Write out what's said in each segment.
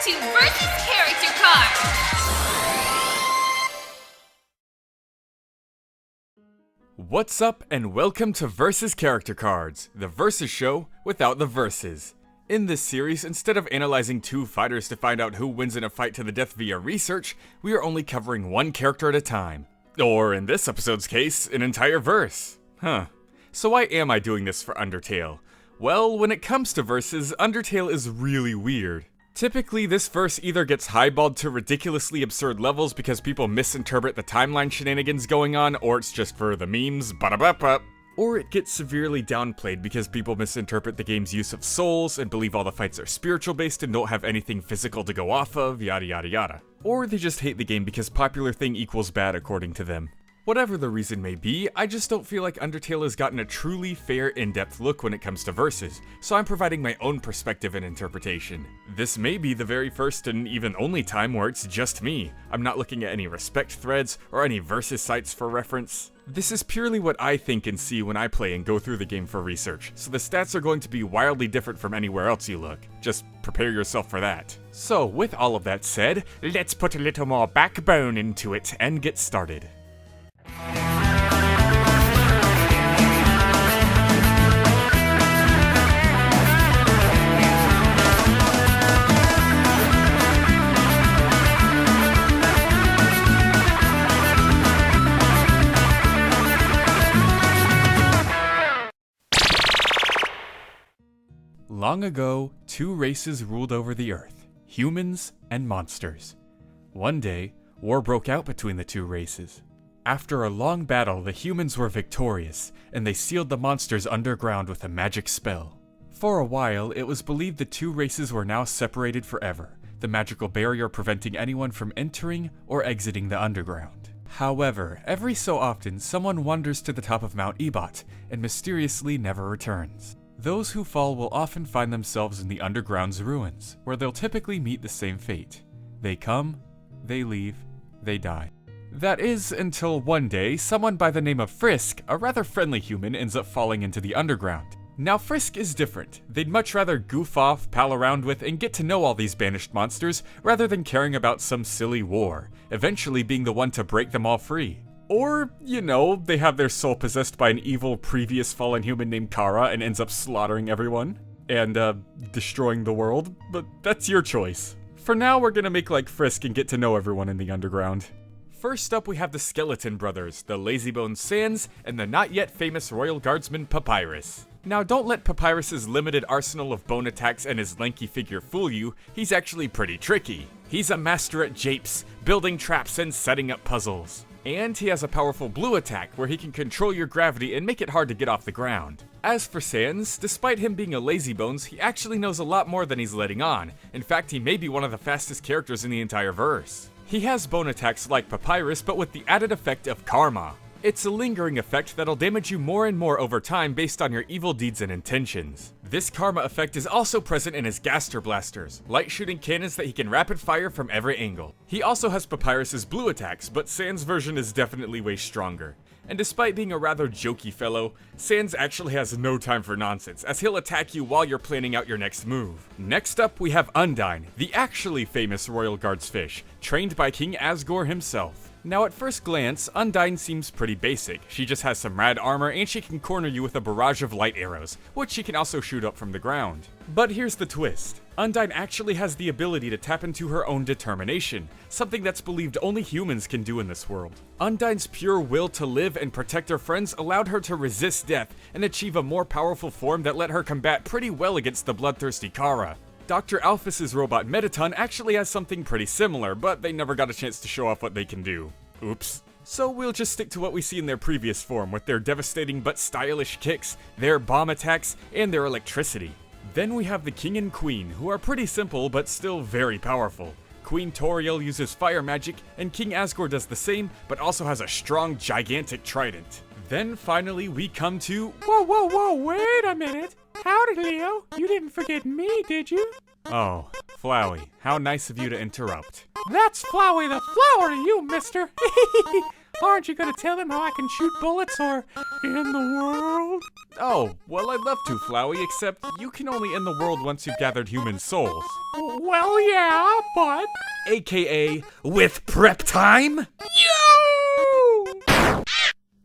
to Versus Character Cards! What's up, and welcome to Versus Character Cards, the Versus show without the verses. In this series, instead of analyzing two fighters to find out who wins in a fight to the death via research, we are only covering one character at a time. Or in this episode's case, an entire verse. So why am I doing this for Undertale? Well, when it comes to verses, Undertale is really weird. Typically, this verse either gets highballed to ridiculously absurd levels because people misinterpret the timeline shenanigans going on, or it's just for the memes, or it gets severely downplayed because people misinterpret the game's use of souls and believe all the fights are spiritual based and don't have anything physical to go off of, yada yada yada. Or they just hate the game because popular thing equals bad according to them. Whatever the reason may be, I just don't feel like Undertale has gotten a truly fair, in-depth look when it comes to verses, so I'm providing my own perspective and interpretation. This may be the very first and even only time where it's just me. I'm not looking at any respect threads or any versus sites for reference. This is purely what I think and see when I play and go through the game for research, so the stats are going to be wildly different from anywhere else you look. Just prepare yourself for that. So, with all of that said, let's put a little more backbone into it and get started. Long ago, two races ruled over the earth, humans and monsters. One day, war broke out between the two races. After a long battle, the humans were victorious, and they sealed the monsters underground with a magic spell. For a while, it was believed the two races were now separated forever, the magical barrier preventing anyone from entering or exiting the underground. However, every so often, someone wanders to the top of Mount Ebot, and mysteriously never returns. Those who fall will often find themselves in the underground's ruins, where they'll typically meet the same fate. They come, they leave, they die. That is, until one day, someone by the name of Frisk, a rather friendly human, ends up falling into the underground. Now Frisk is different. They'd much rather goof off, pal around with, and get to know all these banished monsters, rather than caring about some silly war, eventually being the one to break them all free. Or, you know, they have their soul possessed by an evil previous fallen human named Kara and ends up slaughtering everyone and, destroying the world, but that's your choice. For now, we're gonna make like Frisk and get to know everyone in the underground. First up, we have the Skeleton Brothers, the Lazybones Sans, and the not yet famous Royal Guardsman Papyrus. Now, don't let Papyrus's limited arsenal of bone attacks and his lanky figure fool you, he's actually pretty tricky. He's a master at japes, building traps and setting up puzzles. And he has a powerful blue attack where he can control your gravity and make it hard to get off the ground. As for Sans, despite him being a lazybones, he actually knows a lot more than he's letting on. In fact, he may be one of the fastest characters in the entire verse. He has bone attacks like Papyrus, but with the added effect of karma. It's a lingering effect that'll damage you more and more over time based on your evil deeds and intentions. This karma effect is also present in his Gaster Blasters, light shooting cannons that he can rapid fire from every angle. He also has Papyrus's blue attacks, but Sans' version is definitely way stronger. And despite being a rather jokey fellow, Sans actually has no time for nonsense, as he'll attack you while you're planning out your next move. Next up, we have Undyne, the actually famous Royal Guards fish, trained by King Asgore himself. Now at first glance, Undyne seems pretty basic. She just has some rad armor and she can corner you with a barrage of light arrows, which she can also shoot up from the ground. But here's the twist. Undyne actually has the ability to tap into her own determination, something that's believed only humans can do in this world. Undyne's pure will to live and protect her friends allowed her to resist death and achieve a more powerful form that let her combat pretty well against the bloodthirsty Kara. Dr. Alphys's robot Mettaton actually has something pretty similar, but they never got a chance to show off what they can do. Oops. So we'll just stick to what we see in their previous form, with their devastating but stylish kicks, their bomb attacks, and their electricity. Then we have the King and Queen, who are pretty simple but still very powerful. Queen Toriel uses fire magic, and King Asgore does the same, but also has a strong, gigantic trident. Then finally we come to... Whoa, wait a minute. Howdy, Leo. You didn't forget me, did you? Oh, Flowey, how nice of you to interrupt. That's Flowey the flower to you, mister. Aren't you gonna tell them how I can shoot bullets or end the world? Oh, well, I'd love to, Flowey, except you can only end the world once you've gathered human souls. Well, yeah, but... AKA, with prep time? Yo!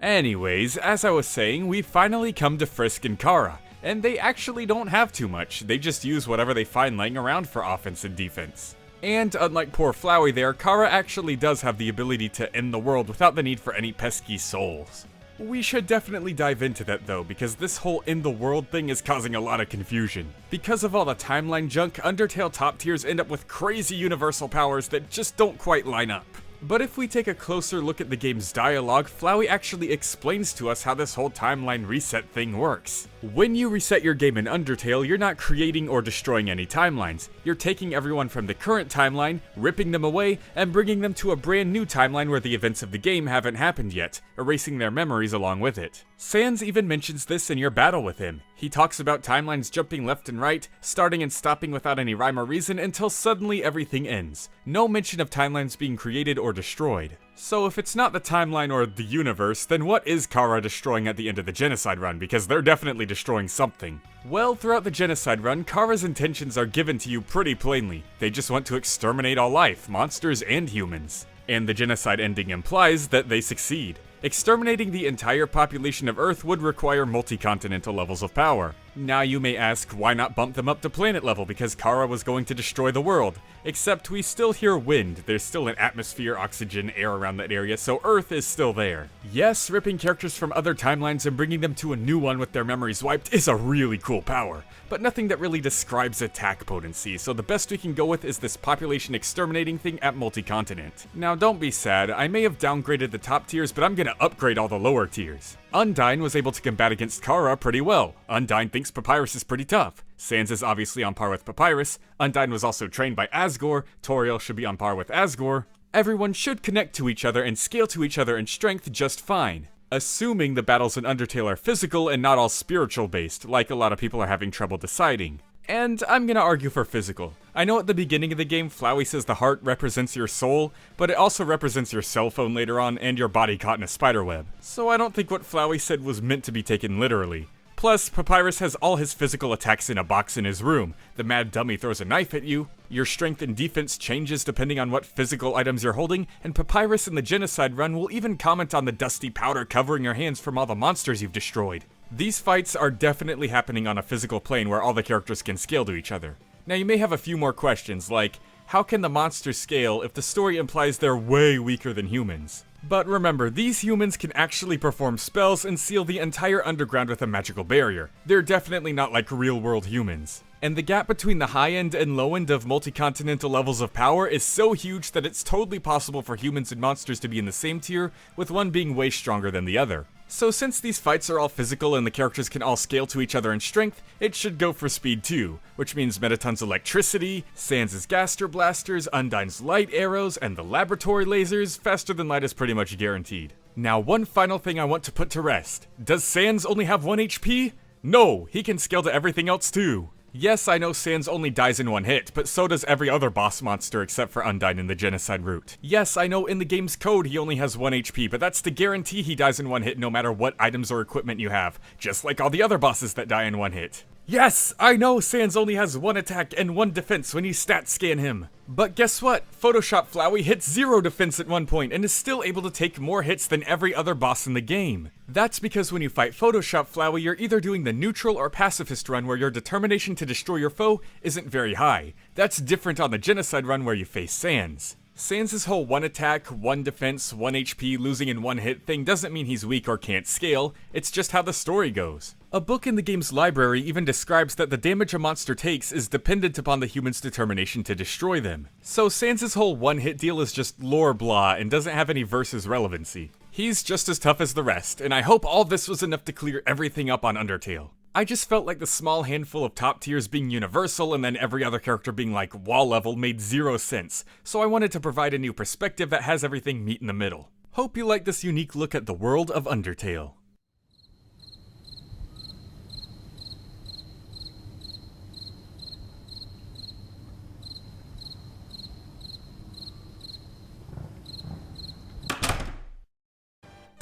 Anyways, as I was saying, we finally come to Frisk and Kara, and they actually don't have too much. They just use whatever they find laying around for offense and defense. And unlike poor Flowey there, Kara actually does have the ability to end the world without the need for any pesky souls. We should definitely dive into that though, because this whole end the world thing is causing a lot of confusion. Because of all the timeline junk, Undertale top tiers end up with crazy universal powers that just don't quite line up. But if we take a closer look at the game's dialogue, Flowey actually explains to us how this whole timeline reset thing works. When you reset your game in Undertale, you're not creating or destroying any timelines. You're taking everyone from the current timeline, ripping them away, and bringing them to a brand new timeline where the events of the game haven't happened yet, erasing their memories along with it. Sans even mentions this in your battle with him. He talks about timelines jumping left and right, starting and stopping without any rhyme or reason until suddenly everything ends. No mention of timelines being created or destroyed. So if it's not the timeline or the universe, then what is Kara destroying at the end of the Genocide run? Because they're definitely destroying something. Well, throughout the Genocide run, Kara's intentions are given to you pretty plainly. They just want to exterminate all life, monsters and humans. And the Genocide ending implies that they succeed. Exterminating the entire population of Earth would require multi-continental levels of power. Now you may ask, why not bump them up to planet level because Kara was going to destroy the world? Except we still hear wind, there's still an atmosphere, oxygen, air around that area, so Earth is still there. Yes, ripping characters from other timelines and bringing them to a new one with their memories wiped is a really cool power, but nothing that really describes attack potency, so the best we can go with is this population exterminating thing at multi-continent. Now don't be sad, I may have downgraded the top tiers, but I'm gonna upgrade all the lower tiers. Undyne was able to combat against Kara pretty well. Undyne thinks Papyrus is pretty tough. Sans is obviously on par with Papyrus. Undyne was also trained by Asgore. Toriel should be on par with Asgore. Everyone should connect to each other and scale to each other in strength just fine. Assuming the battles in Undertale are physical and not all spiritual based, like a lot of people are having trouble deciding. And I'm gonna argue for physical. I know at the beginning of the game, Flowey says the heart represents your soul, but it also represents your cell phone later on and your body caught in a spider web. So I don't think what Flowey said was meant to be taken literally. Plus, Papyrus has all his physical attacks in a box in his room. The mad dummy throws a knife at you, your strength and defense changes depending on what physical items you're holding, and Papyrus in the Genocide run will even comment on the dusty powder covering your hands from all the monsters you've destroyed. These fights are definitely happening on a physical plane where all the characters can scale to each other. Now you may have a few more questions, like, how can the monsters scale if the story implies they're way weaker than humans? But remember, these humans can actually perform spells and seal the entire underground with a magical barrier. They're definitely not like real-world humans. And the gap between the high end and low end of multi-continental levels of power is so huge that it's totally possible for humans and monsters to be in the same tier, with one being way stronger than the other. So since these fights are all physical and the characters can all scale to each other in strength, it should go for speed too, which means Metaton's electricity, Sans' Gaster Blasters, Undyne's light arrows, and the laboratory lasers. Faster than light is pretty much guaranteed. Now one final thing I want to put to rest. Does Sans only have 1 HP? No, he can scale to everything else too. Yes, I know Sans only dies in one hit, but so does every other boss monster except for Undyne in the Genocide route. Yes, I know in the game's code he only has 1 HP, but that's to guarantee he dies in one hit no matter what items or equipment you have, just like all the other bosses that die in one hit. Yes, I know Sans only has 1 attack and 1 defense when you stat scan him. But guess what? Photoshop Flowey hits 0 defense at one point and is still able to take more hits than every other boss in the game. That's because when you fight Photoshop Flowey, you're either doing the neutral or pacifist run where your determination to destroy your foe isn't very high. That's different on the Genocide run where you face Sans. Sans' whole 1 attack, 1 defense, 1 HP, losing in 1 hit thing doesn't mean he's weak or can't scale, it's just how the story goes. A book in the game's library even describes that the damage a monster takes is dependent upon the human's determination to destroy them. So Sans' whole 1-hit deal is just lore blah and doesn't have any versus relevancy. He's just as tough as the rest, and I hope all this was enough to clear everything up on Undertale. I just felt like the small handful of top tiers being universal and then every other character being like wall level made 0 sense, so I wanted to provide a new perspective that has everything meet in the middle. Hope you like this unique look at the world of Undertale.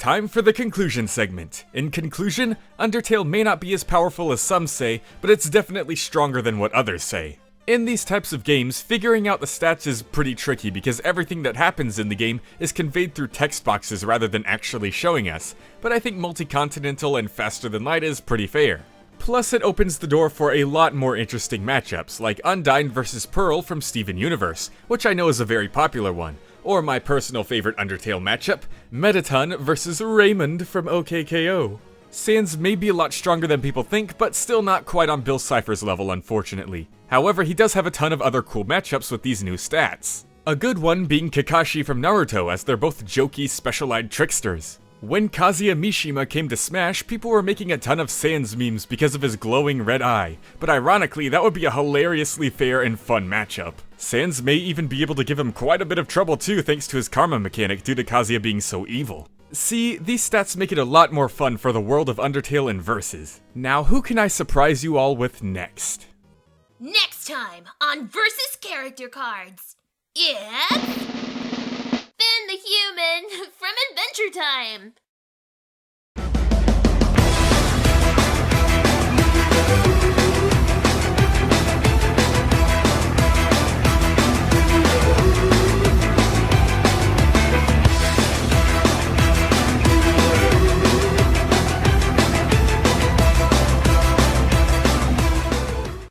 Time for the conclusion segment. In conclusion, Undertale may not be as powerful as some say, but it's definitely stronger than what others say. In these types of games, figuring out the stats is pretty tricky because everything that happens in the game is conveyed through text boxes rather than actually showing us, but I think Multi-Continental and Faster Than Light is pretty fair. Plus, it opens the door for a lot more interesting matchups, like Undyne vs Pearl from Steven Universe, which I know is a very popular one, or my personal favorite Undertale matchup, Mettaton vs Raymond from OKKO. Sans may be a lot stronger than people think, but still not quite on Bill Cipher's level, unfortunately. However, he does have a ton of other cool matchups with these new stats. A good one being Kakashi from Naruto, as they're both jokey, special-eyed tricksters. When Kazuya Mishima came to Smash, people were making a ton of Sans memes because of his glowing red eye, but ironically, that would be a hilariously fair and fun matchup. Sans may even be able to give him quite a bit of trouble too thanks to his karma mechanic due to Kazuya being so evil. See, these stats make it a lot more fun for the world of Undertale and Versus. Now, who can I surprise you all with next? Next time on Versus Character Cards, it's Finn the Human from Adventure Time.